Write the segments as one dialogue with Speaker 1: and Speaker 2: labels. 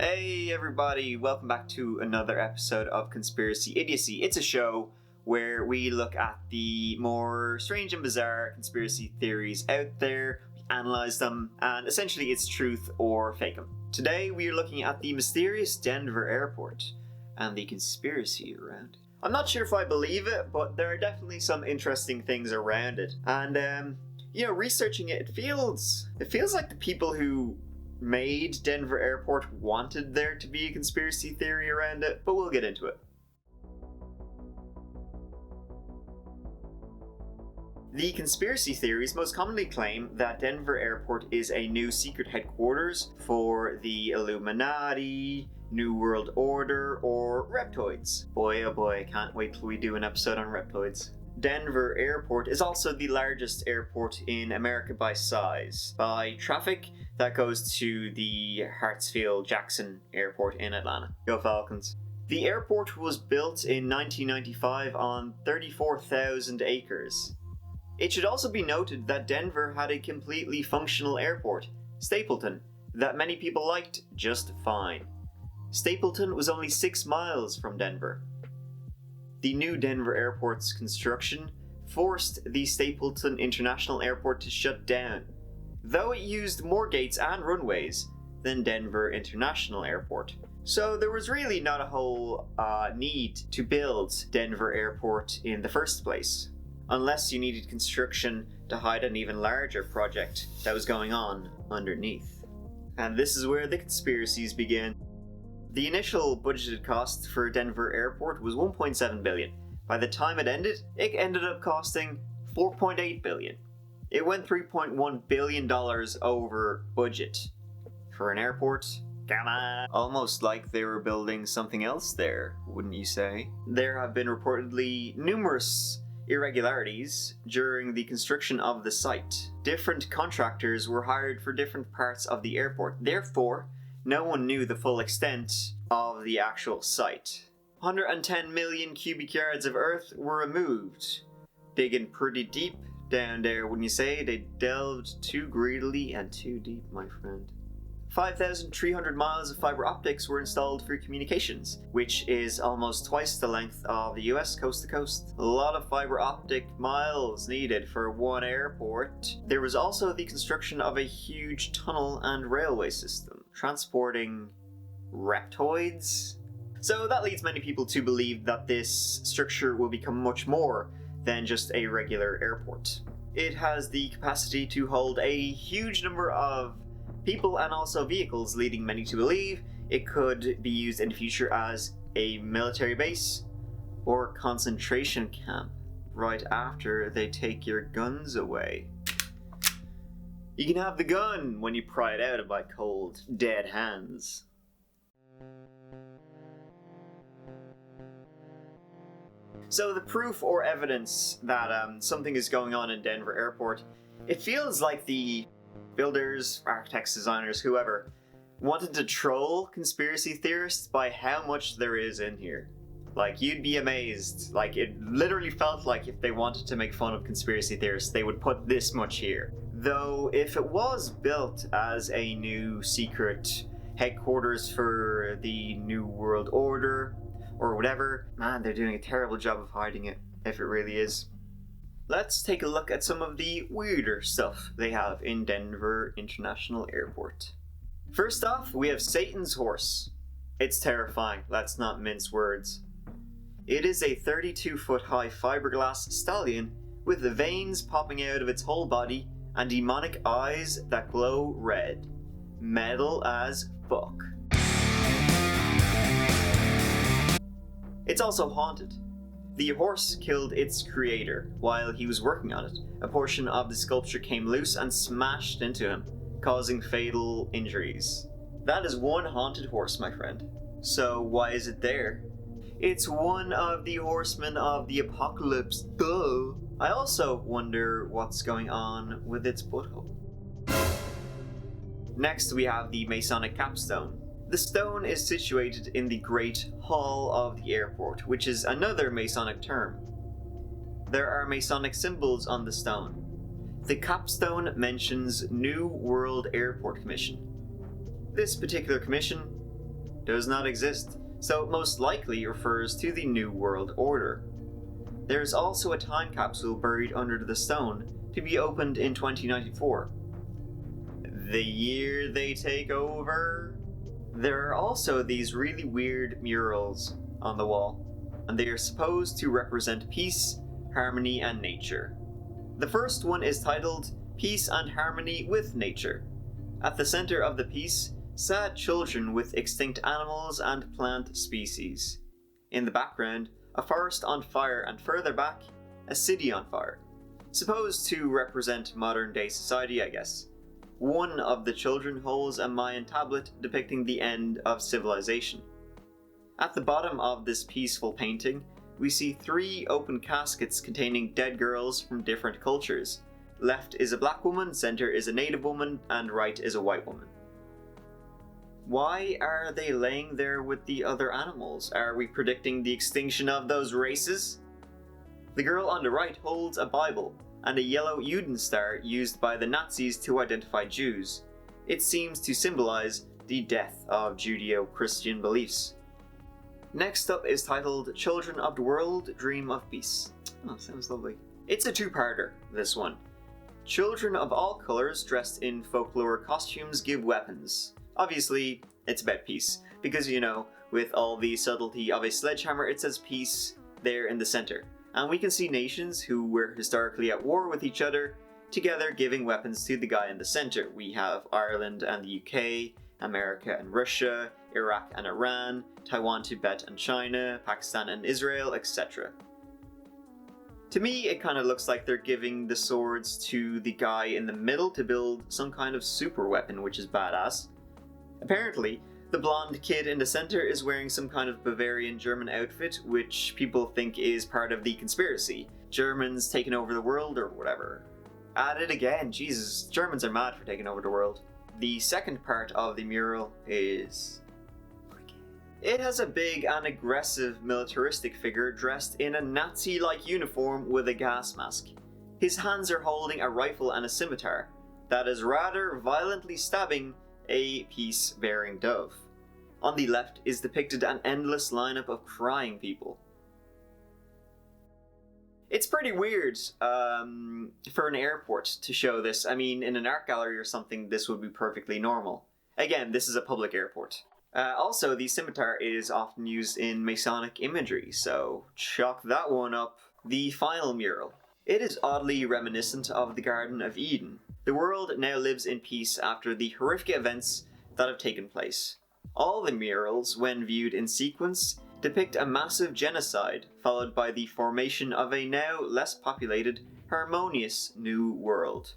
Speaker 1: Hey everybody, welcome back to another episode of Conspiracy Idiocy. It's a show where we look at the more strange and bizarre conspiracy theories out there, we analyze them, and essentially it's truth or fake them. Today we are looking at the mysterious Denver airport and the conspiracy around it. I'm not sure if I believe it, but there are definitely some interesting things around it. And researching it feels like the people who made Denver Airport wanted there to be a conspiracy theory around it, but we'll get into it. The conspiracy theories most commonly claim that Denver Airport is a new secret headquarters for the Illuminati, New World Order, or reptoids. Boy oh boy, can't wait till we do an episode on reptoids. Denver Airport is also the largest airport in America by size. By traffic, that goes to the Hartsfield-Jackson Airport in Atlanta. Go Falcons. The airport was built in 1995 on 34,000 acres. It should also be noted that Denver had a completely functional airport, Stapleton, that many people liked just fine. Stapleton was only 6 miles from Denver. The new Denver airport's construction forced the Stapleton International Airport to shut down, though it used more gates and runways than Denver International Airport. So there was really not a whole need to build Denver Airport in the first place, unless you needed construction to hide an even larger project that was going on underneath. And this is where the conspiracies begin. The initial budgeted cost for Denver Airport was $1.7 billion. By the time it ended up costing $4.8 billion. It went $3.1 billion over budget. For an airport, come on. Almost like they were building something else there, wouldn't you say? There have been reportedly numerous irregularities during the construction of the site. Different contractors were hired for different parts of the airport. Therefore, no one knew the full extent of the actual site. 110 million cubic yards of earth were removed. Digging pretty deep down there, wouldn't you say? They delved too greedily and too deep, my friend. 5,300 miles of fiber optics were installed for communications, which is almost twice the length of the US coast to coast. A lot of fiber optic miles needed for one airport. There was also the construction of a huge tunnel and railway system, transporting reptoids. So that leads many people to believe that this structure will become much more than just a regular airport. It has the capacity to hold a huge number of people and also vehicles, leading many to believe it could be used in the future as a military base or concentration camp right after they take your guns away. You can have the gun when you pry it out of my cold, dead hands. So the proof or evidence that something is going on in Denver Airport, it feels like the builders, architects, designers, whoever, wanted to troll conspiracy theorists by how much there is in here. Like, you'd be amazed. Like, it literally felt like if they wanted to make fun of conspiracy theorists, they would put this much here. Though, if it was built as a new secret headquarters for the New World Order, or whatever, man, they're doing a terrible job of hiding it, if it really is. Let's take a look at some of the weirder stuff they have in Denver International Airport. First off, we have Satan's horse. It's terrifying, let's not mince words. It is a 32-foot high fiberglass stallion with the veins popping out of its whole body and demonic eyes that glow red. Metal as fuck. It's also haunted. The horse killed its creator while he was working on it. A portion of the sculpture came loose and smashed into him, causing fatal injuries. That is one haunted horse, my friend. So why is it there? It's one of the horsemen of the apocalypse, duh. I also wonder what's going on with its butthole. Next we have the Masonic capstone. The stone is situated in the Great Hall of the airport, which is another Masonic term. There are Masonic symbols on the stone. The capstone mentions New World Airport Commission. This particular commission does not exist, so it most likely refers to the New World Order. There is also a time capsule buried under the stone to be opened in 2094. The year they take over. There are also these really weird murals on the wall, and they are supposed to represent peace, harmony, and nature. The first one is titled Peace and Harmony with Nature. At the center of the piece, sad children with extinct animals and plant species. In the background, a forest on fire, and further back, a city on fire. Supposed to represent modern day society, I guess. One of the children holds a Mayan tablet depicting the end of civilization. At the bottom of this peaceful painting, we see 3 open caskets containing dead girls from different cultures. Left is a black woman, center is a native woman, and right is a white woman. Why are they laying there with the other animals? Are we predicting the extinction of those races? The girl on the right holds a Bible and a yellow Juden star used by the Nazis to identify Jews. It seems to symbolize the death of Judeo-Christian beliefs. Next up is titled Children of the World Dream of Peace. Oh, sounds lovely. It's a 2-parter, this one. Children of all colors dressed in folklore costumes give weapons. Obviously, it's about peace, because with all the subtlety of a sledgehammer, it says peace there in the center. And we can see nations who were historically at war with each other together giving weapons to the guy in the center. We have Ireland and the UK, America and Russia, Iraq and Iran, Taiwan, Tibet and China, Pakistan and Israel, etc. To me, it kind of looks like they're giving the swords to the guy in the middle to build some kind of super weapon, which is badass. Apparently, the blonde kid in the center is wearing some kind of Bavarian German outfit, which people think is part of the conspiracy. Germans taking over the world or whatever. At it again, Jesus, Germans are mad for taking over the world. The second part of the mural is... It has a big and aggressive militaristic figure dressed in a Nazi-like uniform with a gas mask. His hands are holding a rifle and a scimitar that is rather violently stabbing a peace-bearing dove. On the left is depicted an endless lineup of crying people. It's pretty weird for an airport to show this. I mean, in an art gallery or something, this would be perfectly normal. Again, this is a public airport. Also, the scimitar is often used in Masonic imagery, so chalk that one up. The final mural. It is oddly reminiscent of the Garden of Eden. The world now lives in peace after the horrific events that have taken place. All the murals, when viewed in sequence, depict a massive genocide, followed by the formation of a now less populated, harmonious new world.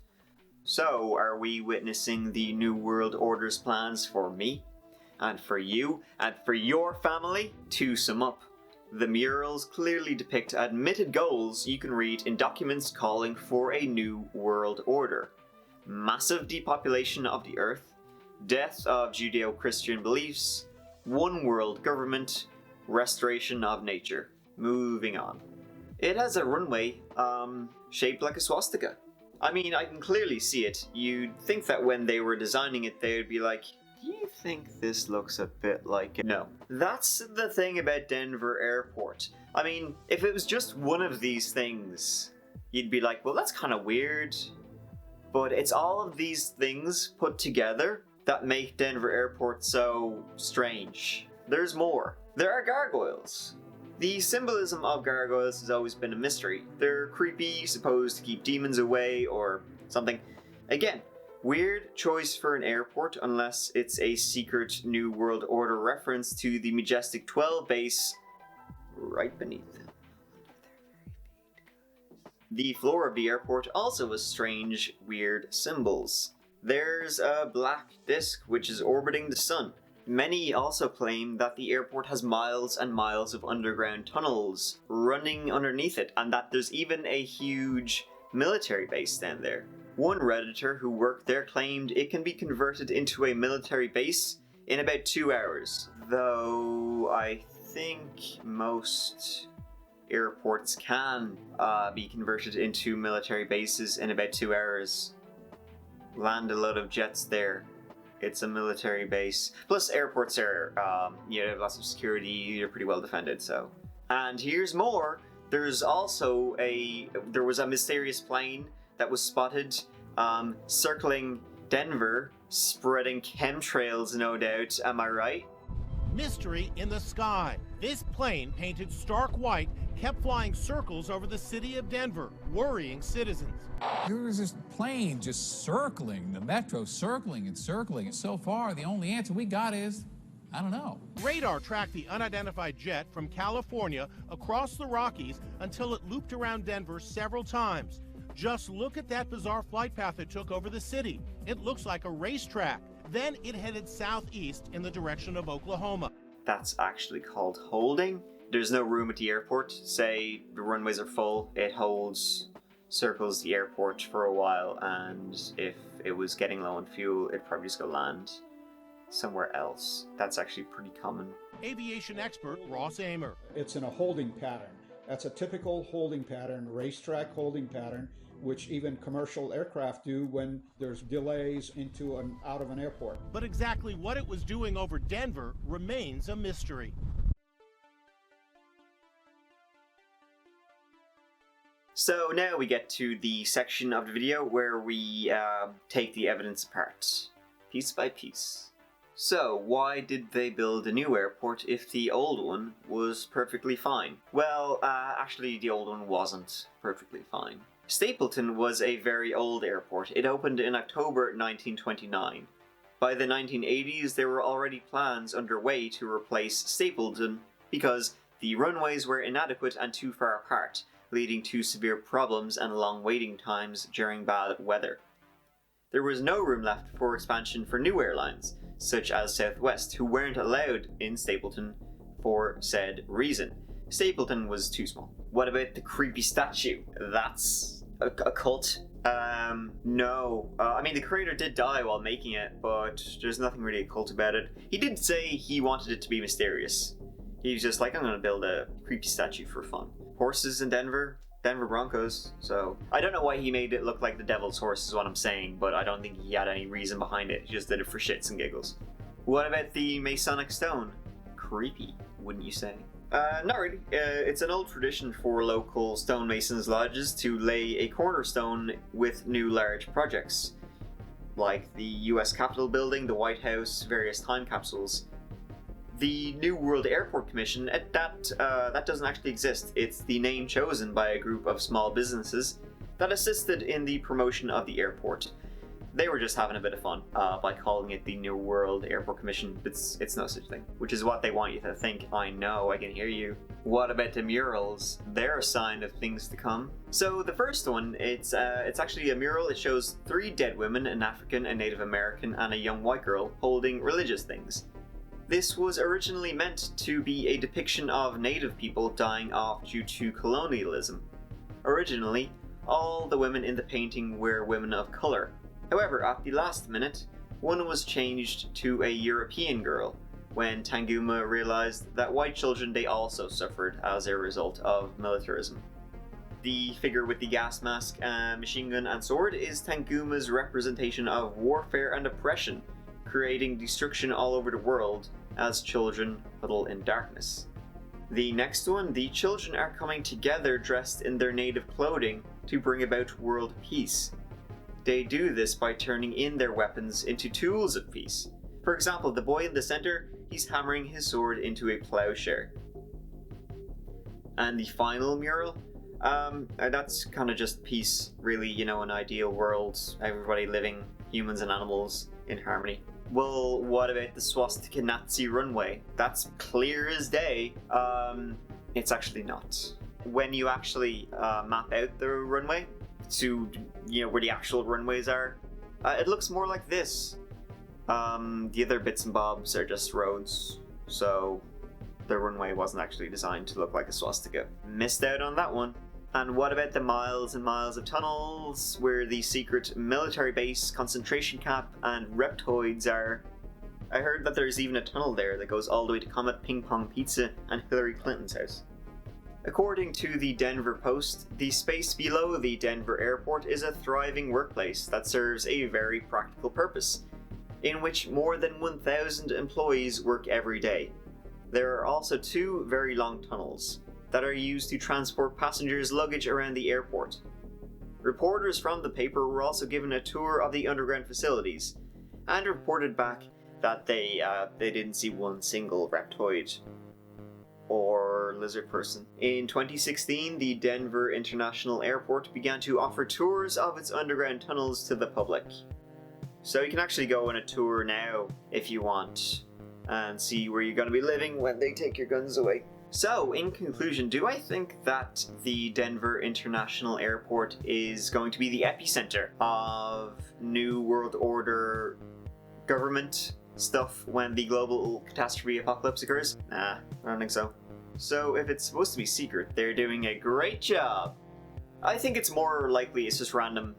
Speaker 1: So, are we witnessing the New World Order's plans for me, and for you, and for your family? To sum up, the murals clearly depict admitted goals you can read in documents calling for a new world order. Massive depopulation of the earth, death of Judeo-Christian beliefs, one world government, restoration of nature. Moving on. It has a runway, shaped like a swastika. I mean, I can clearly see it. You'd think that when they were designing it, they would be like, do you think this looks a bit like it? No. That's the thing about Denver Airport. I mean, if it was just one of these things, you'd be like, well, that's kind of weird. But it's all of these things put together that make Denver Airport so strange. There's more. There are gargoyles. The symbolism of gargoyles has always been a mystery. They're creepy, supposed to keep demons away or something. Again, weird choice for an airport unless it's a secret New World Order reference to the Majestic 12 base right beneath them. The floor of the airport also has strange, weird symbols. There's a black disk which is orbiting the sun. Many also claim that the airport has miles and miles of underground tunnels running underneath it, and that there's even a huge military base down there. One Redditor who worked there claimed it can be converted into a military base in about 2 hours. Though I think most airports can be converted into military bases in about 2 hours. Land a lot of jets there. It's a military base. Plus, airports are, you have lots of security, you're pretty well defended, so. And here's more. There was a mysterious plane that was spotted, circling Denver, spreading chemtrails, no doubt. Am I right?
Speaker 2: Mystery in the sky. This plane, painted stark white, kept flying circles over the city of Denver, worrying citizens.
Speaker 3: There was this plane just circling, the metro circling and circling. And so far, the only answer we got is, I don't know.
Speaker 2: Radar tracked the unidentified jet from California across the Rockies until it looped around Denver several times. Just look at that bizarre flight path it took over the city. It looks like a racetrack. Then it headed southeast in the direction of Oklahoma.
Speaker 1: That's actually called holding. There's no room at the airport. Say the runways are full, it circles the airport for a while, and if it was getting low on fuel, it'd probably just go land somewhere else. That's actually pretty common.
Speaker 2: Aviation expert Ross Amer.
Speaker 4: It's in a holding pattern. That's a typical holding pattern, racetrack holding pattern, which even commercial aircraft do when there's delays into and out of an airport.
Speaker 2: But exactly what it was doing over Denver remains a mystery.
Speaker 1: So now we get to the section of the video where we take the evidence apart, piece by piece. So, why did they build a new airport if the old one was perfectly fine? Well, actually the old one wasn't perfectly fine. Stapleton was a very old airport. It opened in October 1929. By the 1980s, there were already plans underway to replace Stapleton because the runways were inadequate and too far apart, leading to severe problems and long waiting times during bad weather. There was no room left for expansion for new airlines, such as Southwest, who weren't allowed in Stapleton for said reason. Stapleton was too small. What about the creepy statue? That's a cult? No. I mean, the creator did die while making it, but there's nothing really occult about it. He did say he wanted it to be mysterious. He was just like, I'm gonna build a creepy statue for fun. Horses in Denver Broncos, so I don't know why he made it look like the devil's horse is what I'm saying, but I don't think he had any reason behind it. He just did it for shits and giggles. What about the Masonic stone? Creepy, wouldn't you say? Not really. It's an old tradition for local stonemasons lodges to lay a cornerstone with new large projects, like the US Capitol building, the White House, various time capsules. The New World Airport Commission, that doesn't actually exist. It's the name chosen by a group of small businesses that assisted in the promotion of the airport. They were just having a bit of fun by calling it the New World Airport Commission. It's no such thing, which is what they want you to think. I know, I can hear you. What about the murals? They're a sign of things to come. So the first one, it's actually a mural. It shows 3 dead women, an African, a Native American, and a young white girl holding religious things. This was originally meant to be a depiction of native people dying off due to colonialism. Originally, all the women in the painting were women of color. However, at the last minute, one was changed to a European girl when Tanguma realized that white children, they also suffered as a result of militarism. The figure with the gas mask, machine gun and sword is Tanguma's representation of warfare and oppression, creating destruction all over the world as children huddle in darkness. The next one, the children are coming together dressed in their native clothing to bring about world peace. They do this by turning in their weapons into tools of peace. For example, the boy in the center, he's hammering his sword into a plowshare. And the final mural, that's kind of just peace, really, an ideal world, everybody living, humans and animals, in harmony. Well, what about the swastika Nazi runway? That's clear as day. It's actually not. When you actually map out the runway to, where the actual runways are, it looks more like this. The other bits and bobs are just roads, so the runway wasn't actually designed to look like a swastika. Missed out on that one. And what about the miles and miles of tunnels where the secret military base, concentration camp, and reptoids are? I heard that there's even a tunnel there that goes all the way to Comet, Ping Pong Pizza, and Hillary Clinton's house. According to the Denver Post, the space below the Denver airport is a thriving workplace that serves a very practical purpose. in which more than 1,000 employees work every day. There are also 2 very long tunnels that are used to transport passengers' luggage around the airport. Reporters from the paper were also given a tour of the underground facilities and reported back that they didn't see one single reptoid or lizard person. In 2016, the Denver International Airport began to offer tours of its underground tunnels to the public. So you can actually go on a tour now if you want and see where you're going to be living when they take your guns away. So, in conclusion, do I think that the Denver International Airport is going to be the epicenter of New World Order government stuff when the global catastrophe apocalypse occurs? Nah, I don't think so. So, if it's supposed to be secret, they're doing a great job. I think it's more likely it's just random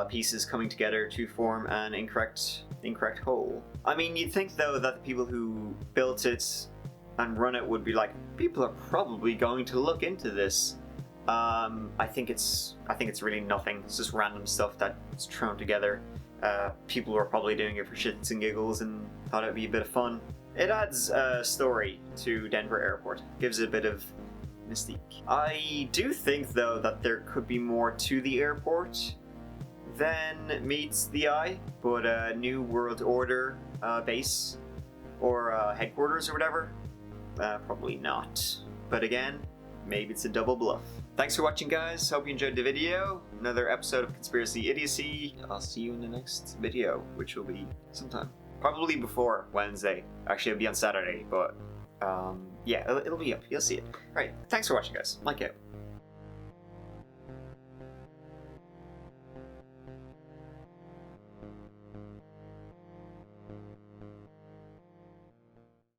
Speaker 1: pieces coming together to form an incorrect whole. I mean, you'd think though that the people who built it and run it would be like, people are probably going to look into this. I think it's really nothing. It's just random stuff that's thrown together. People were probably doing it for shits and giggles and thought it'd be a bit of fun. It adds a story to Denver Airport, gives it a bit of mystique. I do think though that there could be more to the airport than meets the eye, but a New World Order base or headquarters or whatever. Probably not. But again, maybe it's a double bluff. Thanks for watching, guys. Hope you enjoyed the video. Another episode of Conspiracy Idiocy. I'll see you in the next video, which will be sometime. Probably before Wednesday. Actually, it'll be on Saturday, but yeah, it'll be up. You'll see it. Alright, thanks for watching, guys. Like it.